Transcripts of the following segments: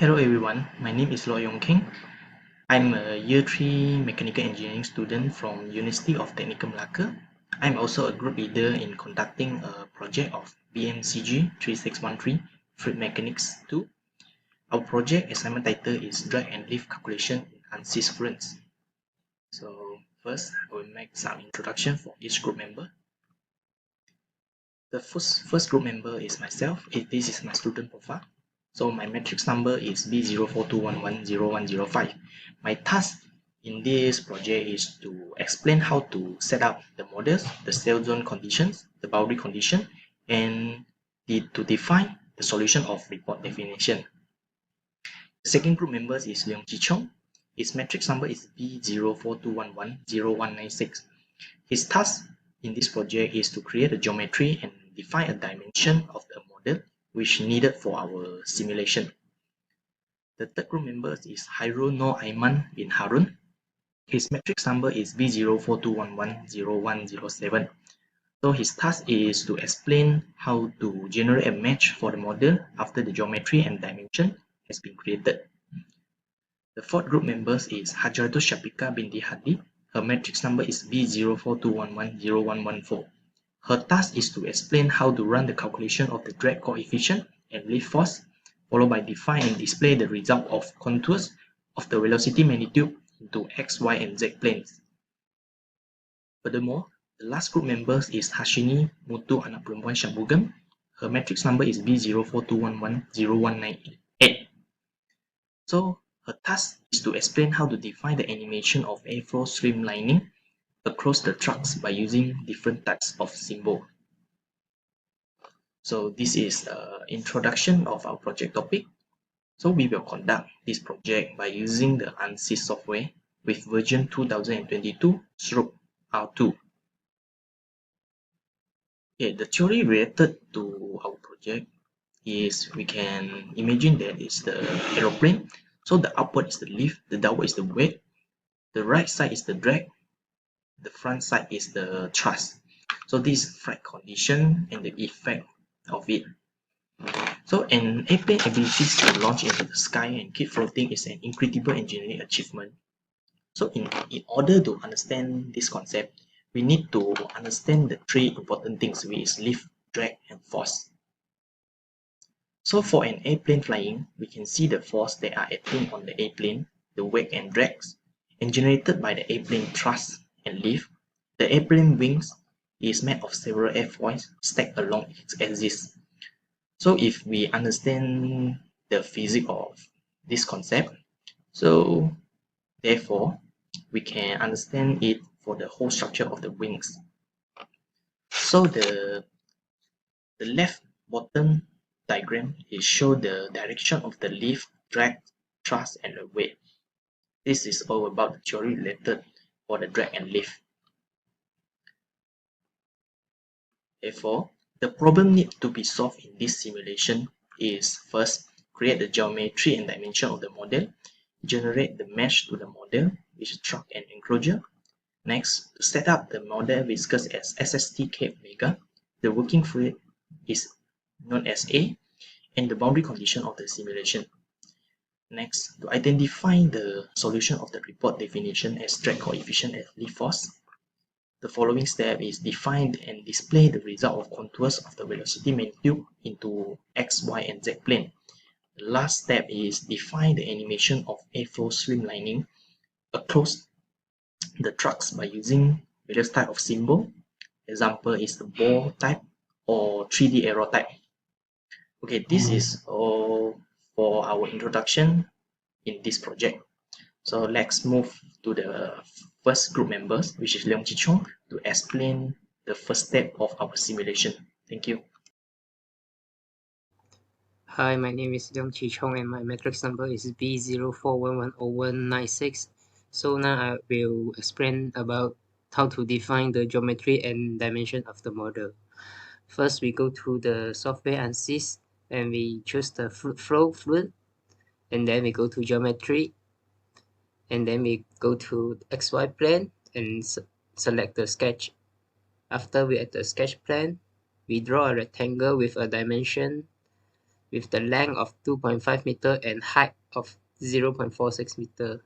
Hello everyone, my name is LEONG. I'm a Year 3 Mechanical Engineering student from University of Technical Malacca. I'm also a group leader in conducting a project of Bmcg 3613 Fluid Mechanics 2. Our project assignment title is Drag and Lift Calculation in Ansys Fluent. So first, I will make some introduction for each group member. The first group member is myself. This is my student profile. So my matrix number is B0421101005. My task in this project is to explain how to set up the models, the cell zone conditions, the boundary condition, and to define the solution of report definition. The second group member is Leong. His matrix number is B0421101196. His task in this project is to create a geometry and define a dimension of the model which needed for our simulation. The third group member is HAIRUL no AIMAN bin HARON. His matrix number is B0421110107. So his task is to explain how to generate a match for the model after the geometry and dimension has been created. The fourth group member is Hajratul SYAPIKA Binti HARDI. Her matrix number is B0421110114. Her task is to explain how to run the calculation of the drag coefficient and lift force, followed by define and display the result of contours of the velocity magnitude into X, Y, and Z planes. Furthermore, the last group member is HAISVINI MUTHU anak perempuan SHANMUGAN. Her matrix number is B0421101988. So her task is to explain how to define the animation of airflow streamlining across the trucks by using different types of symbol. So this is the introduction of our project topic. So we will conduct this project by using the Ansys software with version 2022/R2. Okay, the theory related to our project is we can imagine that it's the aeroplane. So the upward is the lift, the downward is the weight, the right side is the drag, the front side is the thrust. So this is flight condition and the effect of it. So an airplane ability to launch into the sky and keep floating is an incredible engineering achievement. So in order to understand this concept, we need to understand the three important things, which is lift, drag, and force. So for an airplane flying, we can see the force that are acting on the airplane, the wake and drags, and generated by the airplane thrust and lift. The airplane wings is made of several airfoils stacked along its axis. So if we understand the physics of this concept, so therefore we can understand it for the whole structure of the wings. So the left bottom diagram is show the direction of the lift, drag, thrust, and the weight. This is all about the theory related for the drag and lift. Therefore, the problem need to be solved in this simulation is first, create the geometry and dimension of the model, generate the mesh to the model, which is truck and enclosure. Next, to set up the model viscous as SST-K omega, the working fluid is known as A, and the boundary condition of the simulation. Next, to identify the solution of the report definition as drag coefficient and lift force. The following step is define and display the result of contours of the velocity magnitude into X, Y, and Z plane. The last step is define the animation of airflow streamlining across the trucks by using various type of symbol. Example is the ball type or 3D arrow type. Okay, this is all for our introduction in this project. So let's move to the first group members, which is Leong, to explain the first step of our simulation. Thank you. Hi, my name is Leong and my matrix number is B04110196. So now I will explain about how to define the geometry and dimension of the model. First, we go to the software Ansys and we choose the flow fluid, and then we go to geometry, and then we go to XY plane and select the sketch. After we add the sketch plan, we draw a rectangle with a dimension with the length of 2.5 meter and height of 0.46 meter.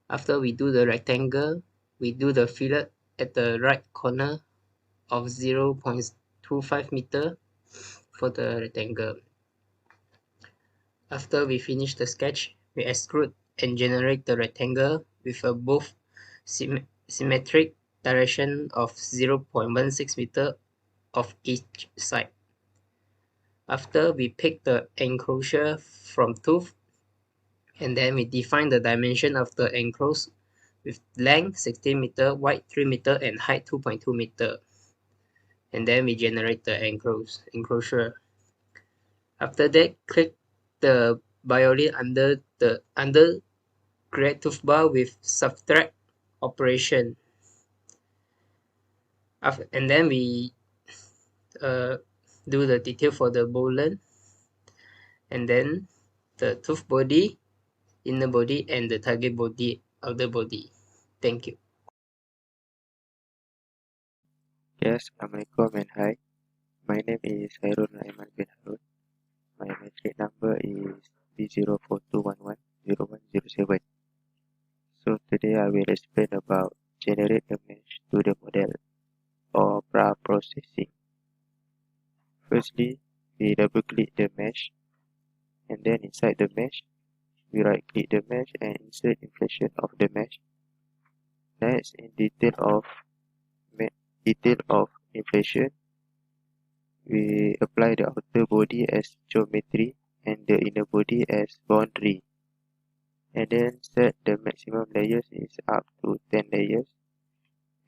After we do the rectangle, we do the fillet at the right corner of 0.25 meter for the rectangle. After we finish the sketch, we extrude and generate the rectangle with a both symmetric direction of 0.16 meter of each side. After we pick the enclosure from tooth, and then we define the dimension of the enclosed with length 16 meter, width 3 meter, and height 2.2 meter. And then we generate the enclosure. After that, click the violin under create toolbar with subtract operation. And then we do the detail for the bowline, and then the tooth body, inner body, and the target body of the body. Thank you. Yes, Assalamualaikum and hi. My name is HAIRUL bin Harun. My metric number is B0421101007. So today I will explain about generate the mesh to the model or processing. Firstly, we double click the mesh, and then inside the mesh, we right click the mesh and insert inflation of the mesh. Next, in detail of inflation, we apply the outer body as geometry and the inner body as boundary, and then set the maximum layers is up to 10 layers,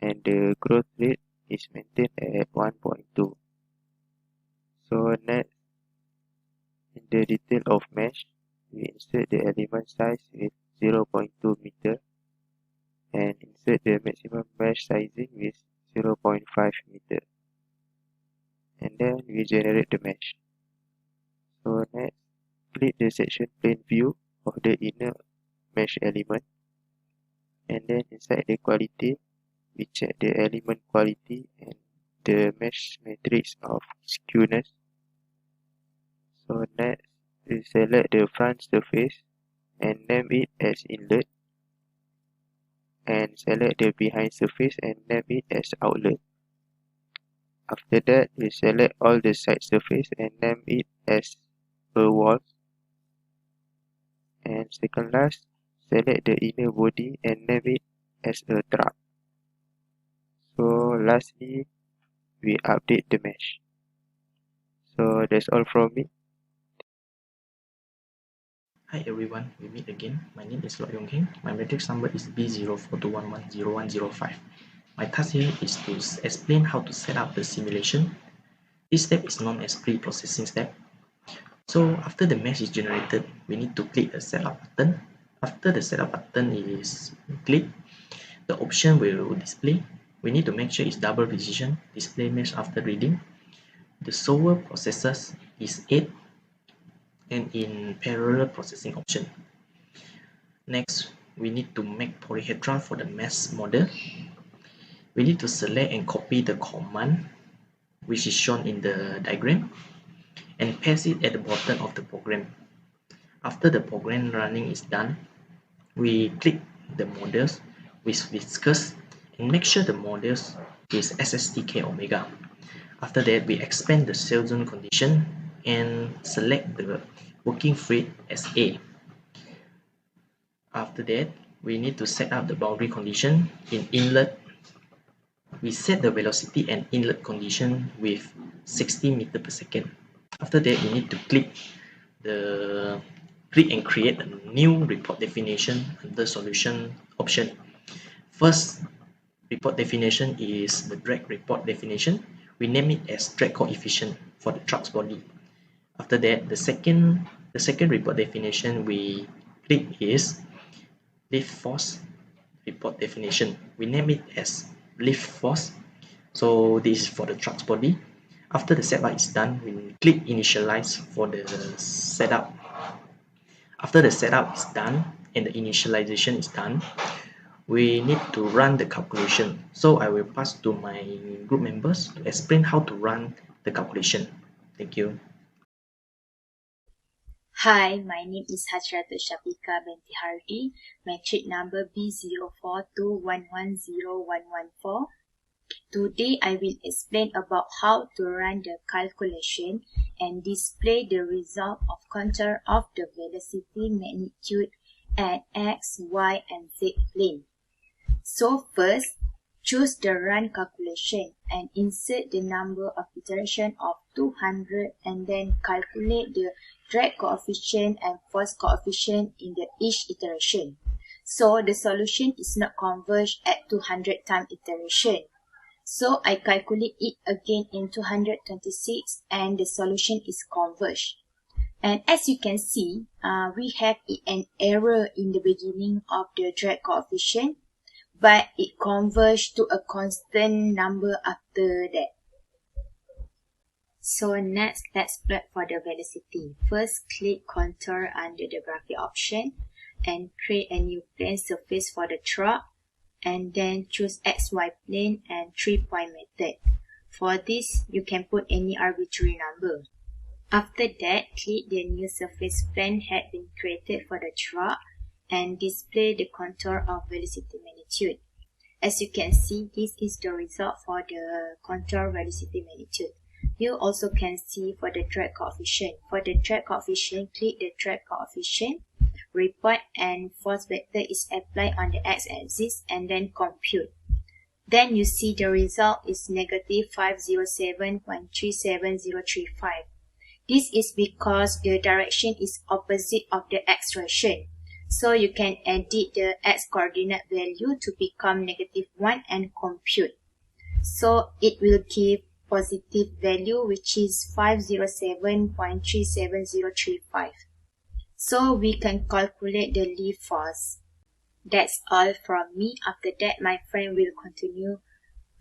and the growth rate is maintained at 1.2. So next, in the detail of mesh, we insert the element size with 0.2 meter and insert the maximum mesh sizing with 0.5 meter. And then we generate the mesh. So next, click the section plane view of the inner mesh element, and then inside the quality, we check the element quality and the mesh matrix of skewness. So next, we select the front surface and name it as inlet, and select the behind surface and name it as outlet. After that, we select all the side surface and name it as a wall. And second last, select the inner body and name it as a truck. So lastly, we update the mesh. So that's all from me. Hi everyone, we meet again. My name is YONG. My matrix number is B0421101005. My task here is to explain how to set up the simulation. This step is known as pre-processing step. So after the mesh is generated, we need to click the setup button. After the setup button is clicked, the option will display. We need to make sure it's double precision, display mesh after reading. The solver processors is 8 and in parallel processing option. Next, we need to make polyhedra for the mesh model. We need to select and copy the command which is shown in the diagram and paste it at the bottom of the program. After the program running is done, we click the models which we discussed and make sure the models is SSTK omega. After that, we expand the cell zone condition and select the working fluid as A. After that, we need to set up the boundary condition in inlet. We set the velocity and inlet condition with 60 meter per second. After that, we need to click and create a new report definition under solution option. First report definition is the drag report definition. We name it as drag coefficient for the truck's body. After that, the second report definition we click is lift force report definition. We name it as lift force. So this is for the truck's body. After the setup is done, we click initialize for the setup. After the setup is done and the initialization is done, we need to run the calculation. So I will pass to my group members to explain how to run the calculation. Thank you. Hi, my name is Hajratul Binti HARDI, metric number B0421101114. Today I will explain about how to run the calculation and display the result of contour of the velocity magnitude at X, Y and Z plane. So first, choose the run calculation and insert the number of iteration of 200 and then calculate the drag coefficient and force coefficient in each iteration. So the solution is not converged at 200 time iteration. So I calculate it again in 226 and the solution is converged. And as you can see, we have an error in the beginning of the drag coefficient, but it converged to a constant number after that. So next, let's plot for the velocity. First, click contour under the graphic option and create a new plane surface for the truck, and then choose XY plane and 3-point method. For this, you can put any arbitrary number. After that, click the new surface plane had been created for the truck and display the contour of velocity magnitude. As you can see, this is the result for the contour velocity magnitude. You also can see for the drag coefficient. For the drag coefficient, click the drag coefficient, report, and force vector is applied on the x-axis and then compute. Then you see the result is negative 507.37035. This is because the direction is opposite of the x direction. So you can edit the x coordinate value to become -1 and compute. So it will give positive value, which is 507.37035. So we can calculate the lift force. That's all from me. After that, my friend will continue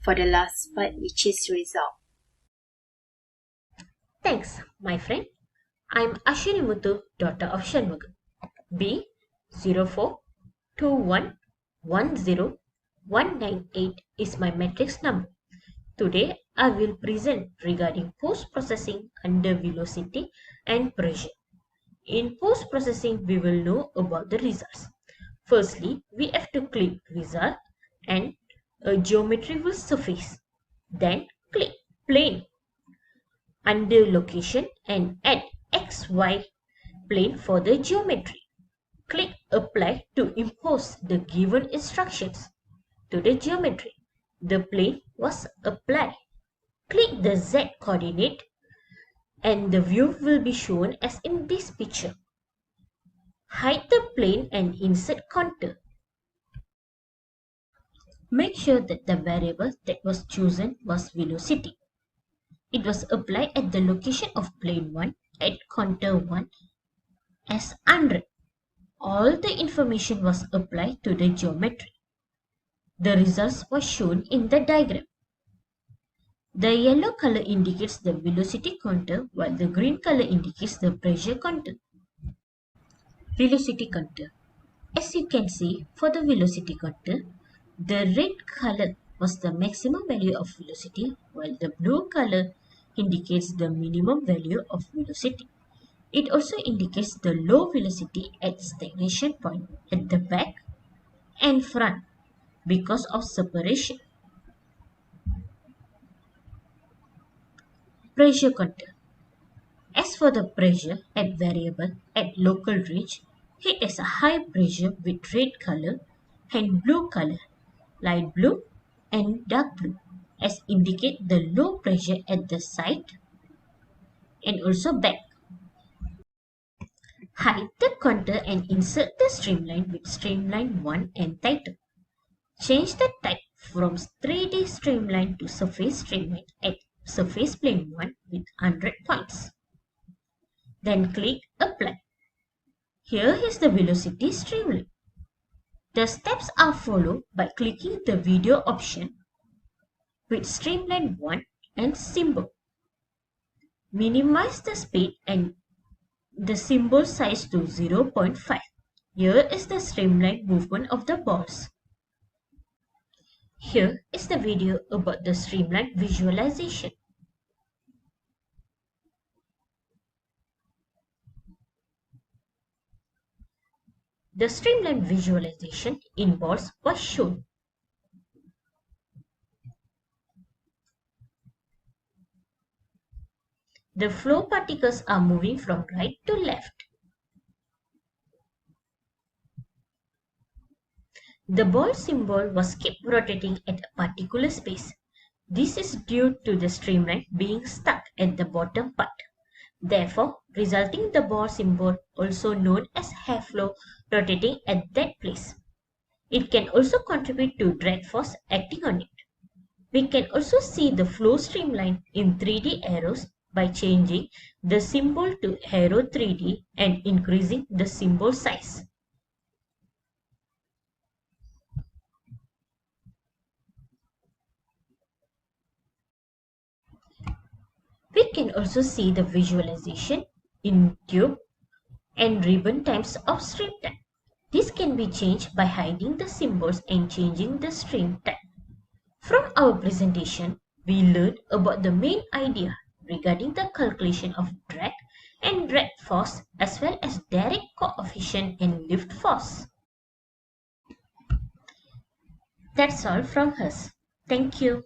for the last part, which is result. Thanks, my friend. I'm Ashwini Muthu, daughter of SHANMUGAN. B0421101198 is my matrix number. Today, I will present regarding post-processing under velocity and pressure. In post-processing, we will know about the results. Firstly, we have to click result and a geometry will surface. Then click plane under location and add XY plane for the geometry. Click apply to impose the given instructions to the geometry. The plane was applied. Click the Z coordinate and the view will be shown as in this picture. Hide the plane and insert contour. Make sure that the variable that was chosen was velocity. It was applied at the location of plane 1 at contour 1 as 100. All the information was applied to the geometry. The results were shown in the diagram. The yellow color indicates the velocity contour while the green color indicates the pressure contour. Velocity contour. As you can see, for the velocity contour, the red color was the maximum value of velocity while the blue color indicates the minimum value of velocity. It also indicates the low velocity at stagnation point at the back and front because of separation. Pressure contour. As for the pressure at variable at local range, it is a high pressure with red color and blue color, light blue and dark blue, as indicate the low pressure at the site and also back. Hide the contour and insert the streamline with streamline 1 and title. Change the type from 3D streamline to surface streamline at surface plane 1 with 100 points. Then click apply. Here is the velocity streamline. The steps are followed by clicking the video option with streamline 1 and symbol. Minimize the speed and the symbol size to 0.5. Here is the streamline movement of the balls. Here is the video about the streamline visualization. The streamline visualization in balls was shown. The flow particles are moving from right to left. The ball symbol was kept rotating at a particular space. This is due to the streamline being stuck at the bottom part. Therefore, resulting the ball symbol also known as hair flow rotating at that place. It can also contribute to drag force acting on it. We can also see the flow streamline in 3D arrows by changing the symbol to arrow 3D and increasing the symbol size. We can also see the visualization in tube and ribbon times of stream time. This can be changed by hiding the symbols and changing the stream time. From our presentation, we learned about the main idea regarding the calculation of drag and drag force as well as direct coefficient and lift force. That's all from us. Thank you.